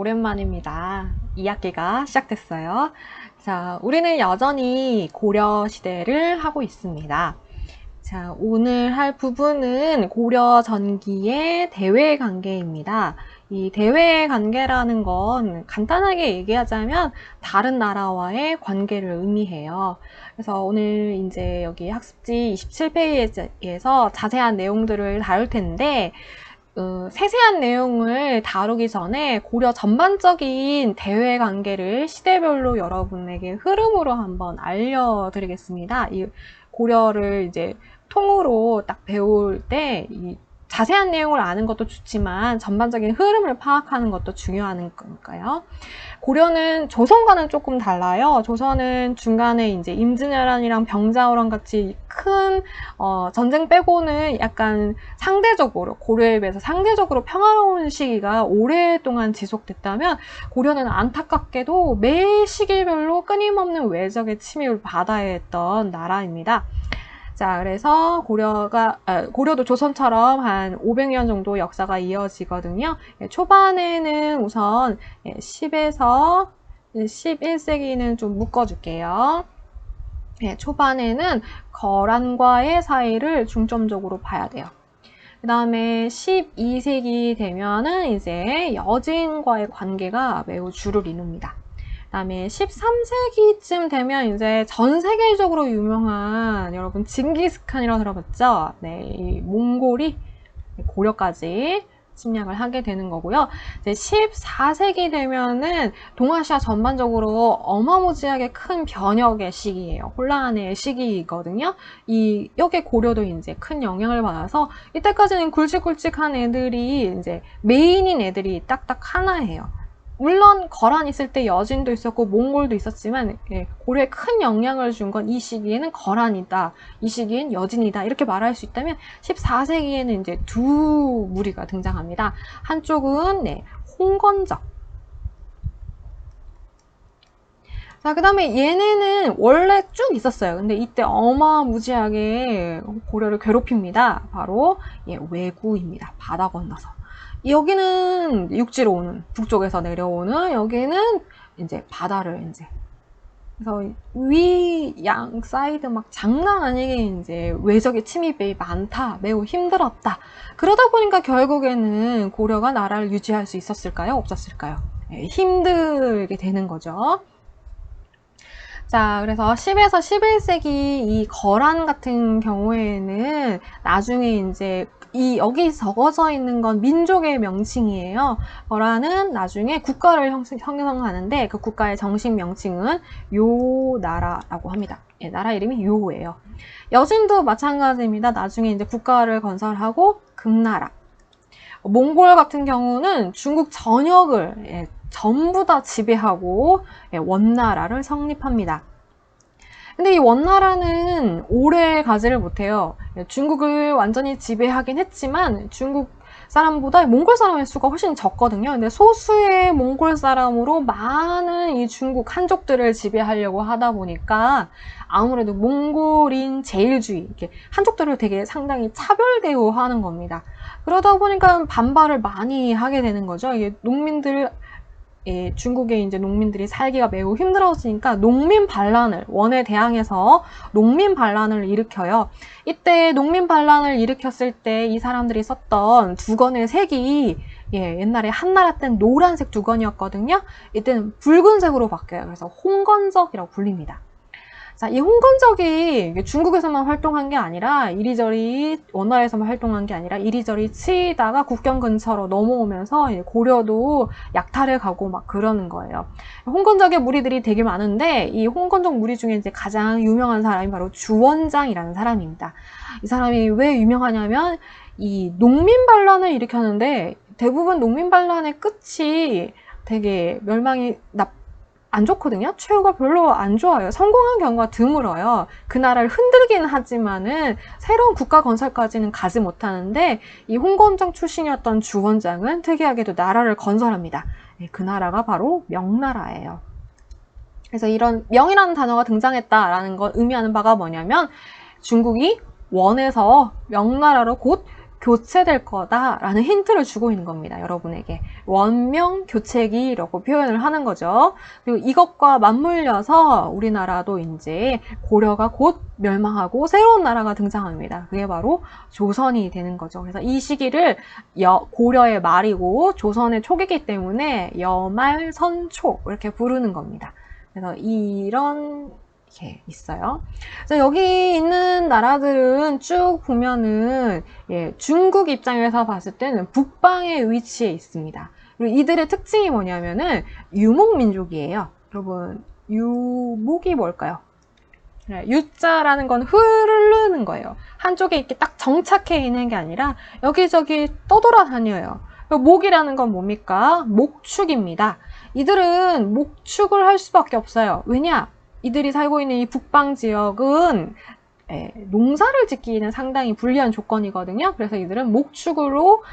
오랜만입니다. 2학기가 시작됐어요. 자, 우리는 여전히 고려 시대를 하고 있습니다. 자, 오늘 할 부분은 고려 전기의 대외 관계입니다. 이 대외 관계라는 건 간단하게 얘기하자면 다른 나라와의 관계를 의미해요. 그래서 오늘 이제 여기 학습지 27페이지에서 자세한 내용들을 다룰 텐데, 세세한 내용을 다루기 전에 고려 전반적인 대외 관계를 시대별로 여러분에게 흐름으로 한번 알려드리겠습니다. 이 고려를 이제 통으로 딱 배울 때 이 자세한 내용을 아는 것도 좋지만 전반적인 흐름을 파악하는 것도 중요한 거니까요. 고려는 조선과는 조금 달라요. 조선은 중간에 이제 임진왜란이랑 병자호란 같이 큰 전쟁 빼고는 약간 상대적으로 고려에 비해서 상대적으로 평화로운 시기가 오랫동안 지속됐다면, 고려는 안타깝게도 매 시기별로 끊임없는 외적의 침입을 받아야 했던 나라입니다. 자, 그래서 고려도 조선처럼 한 500년 정도 역사가 이어지거든요. 초반에는 우선 10에서 11세기는 좀 묶어줄게요. 초반에는 거란과의 사이를 중점적으로 봐야 돼요. 그 다음에 12세기 되면은 이제 여진과의 관계가 매우 주를 이룹니다. 그 다음에 13세기쯤 되면 이제 전 세계적으로 유명한, 여러분 징기스칸이라고 들어봤죠? 네, 이 몽골이 고려까지 침략을 하게 되는 거고요. 이제 14세기 되면은 동아시아 전반적으로 어마무지하게 큰 변혁의 시기예요. 혼란의 시기거든요. 여기에 고려도 이제 큰 영향을 받아서 이때까지는 굵직굵직한 애들이 이제 메인인 애들이 딱딱 하나예요. 물론 거란 있을 때 여진도 있었고 몽골도 있었지만, 고려에 큰 영향을 준 건 이 시기에는 거란이다, 이 시기엔 여진이다, 이렇게 말할 수 있다면 14세기에는 이제 두 무리가 등장합니다. 한쪽은 홍건적. 자, 그 다음에 얘네는 원래 쭉 있었어요. 근데 이때 어마무지하게 고려를 괴롭힙니다. 바로 왜구입니다. 바다 건너서. 여기는 육지로 오는, 북쪽에서 내려오는, 여기는 이제 바다를 이제. 그래서 위, 양, 사이드 막 장난 아니게 이제 외적의 침입이 많다, 매우 힘들었다. 그러다 보니까 결국에는 고려가 나라를 유지할 수 있었을까요? 없었을까요? 힘들게 되는 거죠. 자, 그래서 10에서 11세기 이 거란 같은 경우에는 나중에 이제 여기 적어져 있는 건 민족의 명칭이에요. 거란은 나중에 국가를 형성하는데 그 국가의 정식 명칭은 요나라라고 합니다. 나라 이름이 요예요. 여진도 마찬가지입니다. 나중에 이제 국가를 건설하고 금나라. 몽골 같은 경우는 중국 전역을 전부 다 지배하고 원나라를 성립합니다. 근데 이 원나라는 오래 가지를 못해요. 중국을 완전히 지배하긴 했지만 중국 사람보다 몽골 사람의 수가 훨씬 적거든요. 근데 소수의 몽골 사람으로 많은 이 중국 한족들을 지배하려고 하다 보니까 아무래도 몽골인 제일주의, 이렇게 한족들을 되게 상당히 차별 대우하는 겁니다. 그러다 보니까 반발을 많이 하게 되는 거죠. 이게 중국의 이제 농민들이 살기가 매우 힘들어지니까 농민 반란을, 원에 대항해서 농민 반란을 일으켜요. 이때 농민 반란을 일으켰을 때 이 사람들이 썼던 두건의 색이 옛날에 한나라 땐 노란색 두건이었거든요. 이때는 붉은색으로 바뀌어요. 그래서 홍건적이라고 불립니다. 자, 이 홍건적이 중국에서만 활동한 게 아니라 이리저리, 원나라에서만 활동한 게 아니라 이리저리 치다가 국경 근처로 넘어오면서 고려도 약탈을 가고 막 그러는 거예요. 홍건적의 무리들이 되게 많은데 이 홍건적 무리 중에 이제 가장 유명한 사람이 바로 주원장이라는 사람입니다. 이 사람이 왜 유명하냐면 이 농민 반란을 일으켰는데 대부분 농민 반란의 끝이 되게 멸망이 안 좋거든요. 최후가 별로 안 좋아요. 성공한 경우가 드물어요. 그 나라를 흔들기는 하지만은 새로운 국가 건설까지는 가지 못하는데 이 홍건적 출신이었던 주원장은 특이하게도 나라를 건설합니다. 그 나라가 바로 명나라예요. 그래서 이런 명이라는 단어가 등장했다라는 걸 의미하는 바가 뭐냐면 중국이 원에서 명나라로 곧 교체될 거다라는 힌트를 주고 있는 겁니다. 여러분에게. 원명 교체기라고 표현을 하는 거죠. 그리고 이것과 맞물려서 우리나라도 이제 고려가 곧 멸망하고 새로운 나라가 등장합니다. 그게 바로 조선이 되는 거죠. 그래서 이 시기를 고려의 말이고 조선의 초기이기 때문에 여말선초 이렇게 부르는 겁니다. 그래서 이런 게 있어요. 그래서 여기 있는 나라들은 쭉 보면은 중국 입장에서 봤을 때는 북방에 위치해 있습니다. 그리고 이들의 특징이 뭐냐면은 유목민족이에요. 여러분 유목이 뭘까요? 유자라는 건 흐르는 거예요. 한쪽에 이렇게 딱 정착해 있는 게 아니라 여기저기 떠돌아다녀요. 목이라는 건 뭡니까? 목축입니다. 이들은 목축을 할 수밖에 없어요. 왜냐? 이들이 살고 있는 이 북방 지역은 농사를 짓기에는 상당히 불리한 조건이거든요. 그래서 이들은 목축으로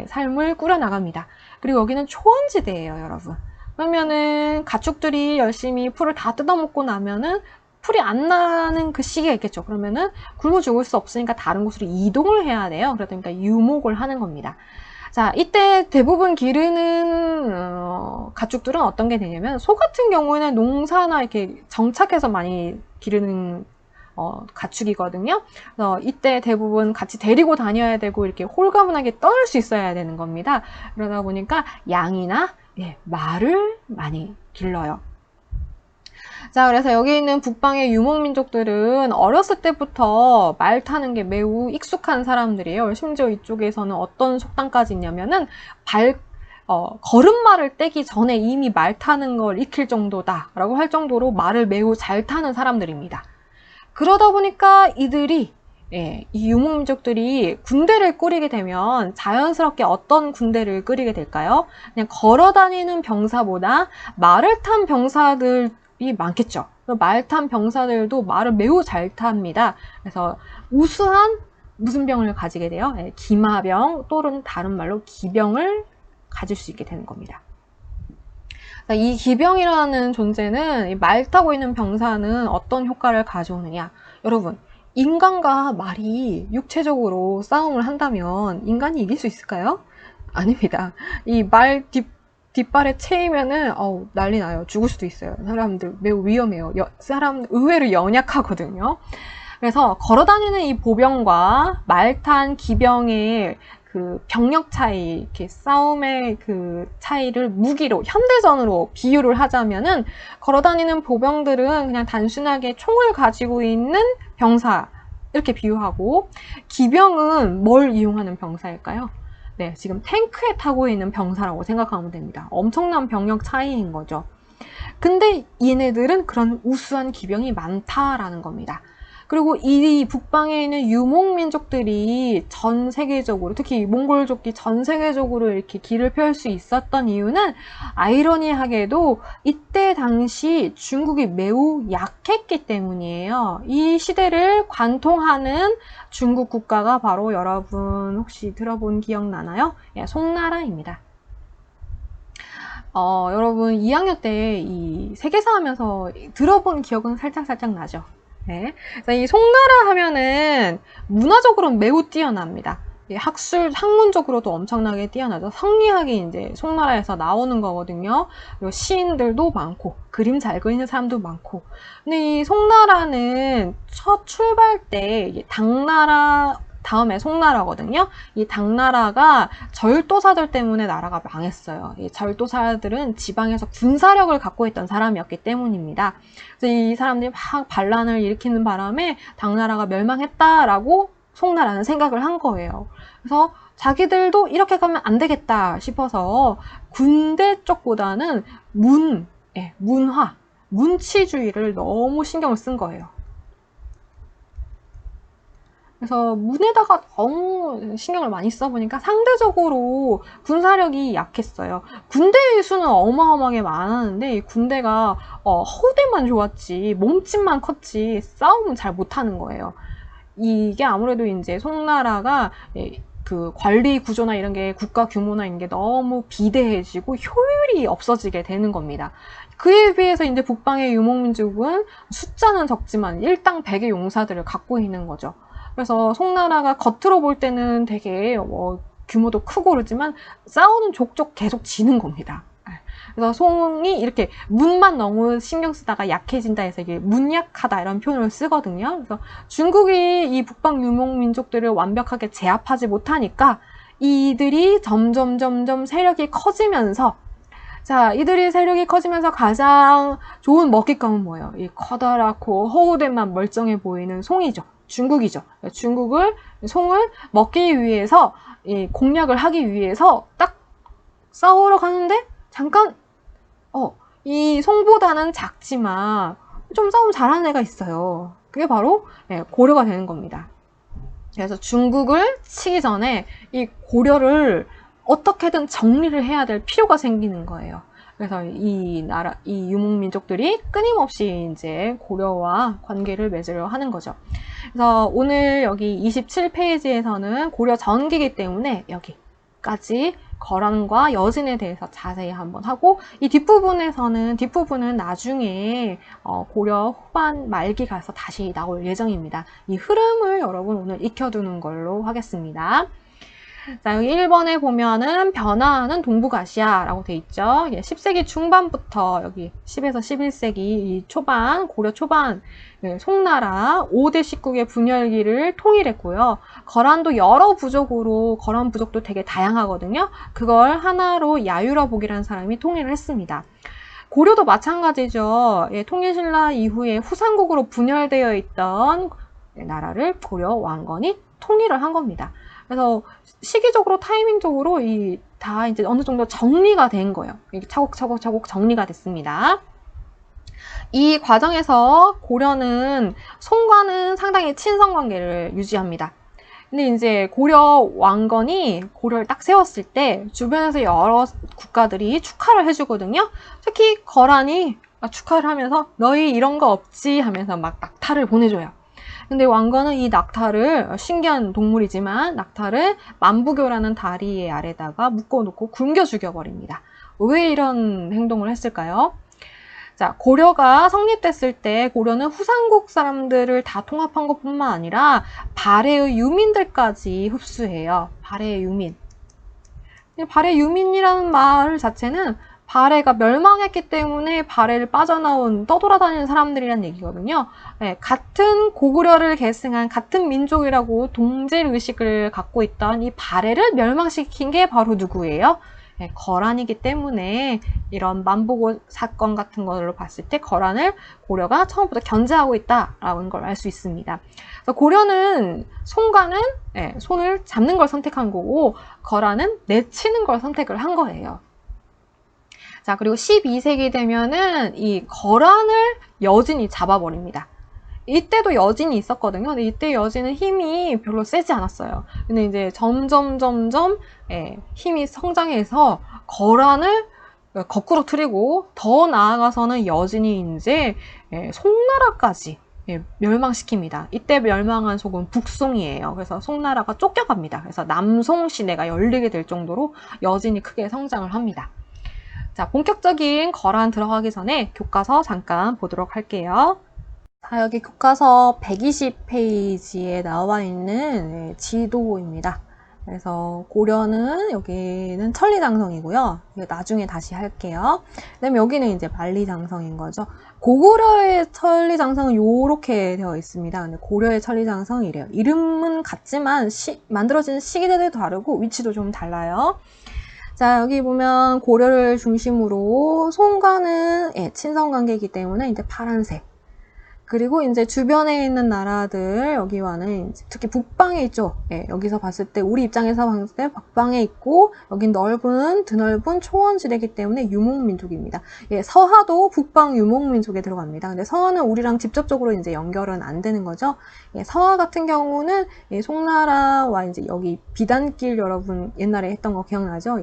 삶을 꾸려나갑니다. 그리고 여기는 초원지대예요, 여러분. 그러면은 가축들이 열심히 풀을 다 뜯어먹고 나면은 풀이 안 나는 그 시기가 있겠죠. 그러면은 굶어 죽을 수 없으니까 다른 곳으로 이동을 해야 돼요. 그러니까 유목을 하는 겁니다. 자, 이때 대부분 기르는 가축들은 어떤 게 되냐면 소 같은 경우에는 농사나 이렇게 정착해서 많이 기르는 가축이거든요. 그래서 이때 대부분 같이 데리고 다녀야 되고 이렇게 홀가분하게 떠날 수 있어야 되는 겁니다. 그러다 보니까 양이나 말을 많이 길러요. 자, 그래서 여기 있는 북방의 유목민족들은 어렸을 때부터 말 타는 게 매우 익숙한 사람들이에요. 심지어 이쪽에서는 어떤 속담까지 있냐면은 걸음마를 떼기 전에 이미 말 타는 걸 익힐 정도다 라고 할 정도로 말을 매우 잘 타는 사람들입니다. 그러다 보니까 이들이 이 유목민족들이 군대를 꾸리게 되면 자연스럽게 어떤 군대를 꾸리게 될까요? 그냥 걸어다니는 병사보다 말을 탄 병사들이 많겠죠. 말 탄 병사들도 말을 매우 잘 탑니다. 그래서 우수한 무슨 병을 가지게 돼요? 기마병 또는 다른 말로 기병을 가질 수 있게 되는 겁니다. 이 기병이라는 존재는 말 타고 있는 병사는 어떤 효과를 가져오느냐? 여러분, 인간과 말이 육체적으로 싸움을 한다면 인간이 이길 수 있을까요? 아닙니다. 이 말 뒷발에 채이면은 난리 나요. 죽을 수도 있어요. 사람들 매우 위험해요. 사람 의외로 연약하거든요. 그래서 걸어다니는 이 보병과 말탄 기병의 그 병력 차이, 이렇게 싸움의 그 차이를 무기로, 현대전으로 비유를 하자면은 걸어다니는 보병들은 그냥 단순하게 총을 가지고 있는 병사, 이렇게 비유하고, 기병은 뭘 이용하는 병사일까요? 네, 지금 탱크에 타고 있는 병사라고 생각하면 됩니다. 엄청난 병력 차이인 거죠. 근데 얘네들은 그런 우수한 기병이 많다라는 겁니다. 그리고 이 북방에 있는 유목민족들이 전 세계적으로, 특히 몽골족이 전 세계적으로 이렇게 길을 펼 수 있었던 이유는 아이러니하게도 이때 당시 중국이 매우 약했기 때문이에요. 이 시대를 관통하는 중국 국가가 바로 여러분 혹시 들어본 기억 나나요? 송나라입니다. 여러분 2학년 때 이 세계사 하면서 들어본 기억은 살짝 나죠? 네. 이 송나라 하면은 문화적으로는 매우 뛰어납니다. 학문적으로도 엄청나게 뛰어나죠. 성리학이 이제 송나라에서 나오는 거거든요. 그리고 시인들도 많고, 그림 잘 그리는 사람도 많고. 근데 이 송나라는 첫 출발 때 당나라 다음에 송나라거든요. 이 당나라가 절도사들 때문에 나라가 망했어요. 이 절도사들은 지방에서 군사력을 갖고 있던 사람이었기 때문입니다. 그래서 이 사람들이 막 반란을 일으키는 바람에 당나라가 멸망했다라고 송나라는 생각을 한 거예요. 그래서 자기들도 이렇게 가면 안 되겠다 싶어서 군대 쪽보다는 문화, 문치주의를 너무 신경을 쓴 거예요. 그래서 문에다가 너무 신경을 많이 써보니까 상대적으로 군사력이 약했어요. 군대의 수는 어마어마하게 많았는데 이 군대가 허대만 좋았지 몸집만 컸지 싸움은 잘 못하는 거예요. 이게 아무래도 이제 송나라가 그 관리 구조나 이런 게 국가 규모나 이런 게 너무 비대해지고 효율이 없어지게 되는 겁니다. 그에 비해서 이제 북방의 유목민족은 숫자는 적지만 일당 100의 용사들을 갖고 있는 거죠. 그래서 송나라가 겉으로 볼 때는 되게 규모도 크고 그러지만 싸우는 족족 계속 지는 겁니다. 그래서 송이 이렇게 문만 너무 신경 쓰다가 약해진다 해서 이게 문약하다 이런 표현을 쓰거든요. 그래서 중국이 이 북방 유목민족들을 완벽하게 제압하지 못하니까 이들이 점점 세력이 커지면서, 자, 이들이 세력이 커지면서 가장 좋은 먹잇감은 뭐예요? 이 커다랗고 허우대만 멀쩡해 보이는 송이죠. 중국이죠. 송을 먹기 위해서, 이 공략을 하기 위해서 딱 싸우러 가는데 잠깐 이 송보다는 작지만 좀 싸움 잘하는 애가 있어요. 그게 바로 고려가 되는 겁니다. 그래서 중국을 치기 전에 이 고려를 어떻게든 정리를 해야 될 필요가 생기는 거예요. 그래서 이 유목민족들이 끊임없이 이제 고려와 관계를 맺으려 하는 거죠. 그래서 오늘 여기 27페이지에서는 고려 전기이기 때문에 여기까지 거란과 여진에 대해서 자세히 한번 하고, 이 뒷부분은 나중에 고려 후반 말기 가서 다시 나올 예정입니다. 이 흐름을 여러분 오늘 익혀두는 걸로 하겠습니다. 자, 여기 1번에 보면은 변화하는 동북아시아라고 돼 있죠. 10세기 중반부터 여기 10에서 11세기 이 초반, 고려 초반 송나라 5대 19개 분열기를 통일했고요. 거란도 여러 부족으로, 거란 부족도 되게 다양하거든요. 그걸 하나로 야유라복이라는 사람이 통일을 했습니다. 고려도 마찬가지죠. 통일신라 이후에 후삼국으로 분열되어 있던 나라를 고려 왕건이 통일을 한 겁니다. 그래서 시기적으로, 타이밍적으로 다 이제 어느 정도 정리가 된 거예요. 이게 차곡차곡 정리가 됐습니다. 이 과정에서 고려는 송과는 상당히 친선 관계를 유지합니다. 근데 이제 고려 왕건이 고려를 딱 세웠을 때 주변에서 여러 국가들이 축하를 해주거든요. 특히 거란이 축하를 하면서 너희 이런 거 없지 하면서 막 낙타를 보내줘요. 근데 왕건은 이 낙타를, 신기한 동물이지만 낙타를 만부교라는 다리 아래다가 묶어놓고 굶겨 죽여버립니다. 왜 이런 행동을 했을까요? 자, 고려가 성립됐을 때 고려는 후삼국 사람들을 다 통합한 것뿐만 아니라 발해의 유민들까지 흡수해요. 발해의 유민. 발해 유민이라는 말 자체는 발해가 멸망했기 때문에 발해를 빠져나온 떠돌아다니는 사람들이란 얘기거든요. 같은 고구려를 계승한 같은 민족이라고 동질의식을 갖고 있던 이 발해를 멸망시킨 게 바로 누구예요? 거란이기 때문에 이런 만보고 사건 같은 걸로 봤을 때 거란을 고려가 처음부터 견제하고 있다라는 걸 알 수 있습니다. 그래서 고려는 송과는 손을 잡는 걸 선택한 거고, 거란은 내치는 걸 선택을 한 거예요. 자, 그리고 12세기 되면은 이 거란을 여진이 잡아버립니다. 이때도 여진이 있었거든요. 근데 이때 여진은 힘이 별로 세지 않았어요. 근데 이제 점점 힘이 성장해서 거란을 거꾸로 트리고, 더 나아가서는 여진이 이제 송나라까지 멸망시킵니다. 이때 멸망한 속은 북송이에요. 그래서 송나라가 쫓겨갑니다. 그래서 남송 시대가 열리게 될 정도로 여진이 크게 성장을 합니다. 자, 본격적인 거란 들어가기 전에 교과서 잠깐 보도록 할게요. 자, 여기 교과서 120페이지에 나와 있는 지도입니다. 그래서 고려는 여기는 천리장성이고요. 이거 나중에 다시 할게요. 그다음에 여기는 이제 만리장성인 거죠. 고구려의 천리장성은 이렇게 되어 있습니다. 근데 고려의 천리장성이 이래요. 이름은 같지만 만들어진 시기들도 다르고 위치도 좀 달라요. 자, 여기 보면 고려를 중심으로 송과는 친선관계이기 때문에 이제 파란색. 그리고 이제 주변에 있는 나라들, 여기와는 이제 특히 북방에 있죠. 여기서 봤을 때, 우리 입장에서 봤을 때 북방에 있고, 여긴 드넓은 초원지대이기 때문에 유목민족입니다. 서하도 북방 유목민족에 들어갑니다. 근데 서하는 우리랑 직접적으로 이제 연결은 안 되는 거죠. 서하 같은 경우는 송나라와 이제 여기 비단길, 여러분 옛날에 했던 거 기억나죠?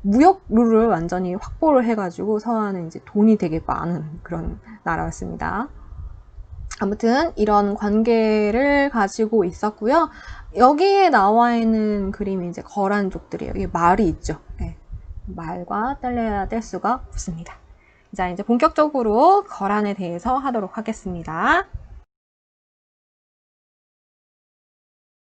무역루를 완전히 확보를 해가지고 서하는 이제 돈이 되게 많은 그런 나라였습니다. 아무튼 이런 관계를 가지고 있었고요. 여기에 나와 있는 그림이 이제 거란족들이에요. 이게 말이 있죠. 말과 뗄래야 뗄 수가 없습니다. 자, 이제 본격적으로 거란에 대해서 하도록 하겠습니다.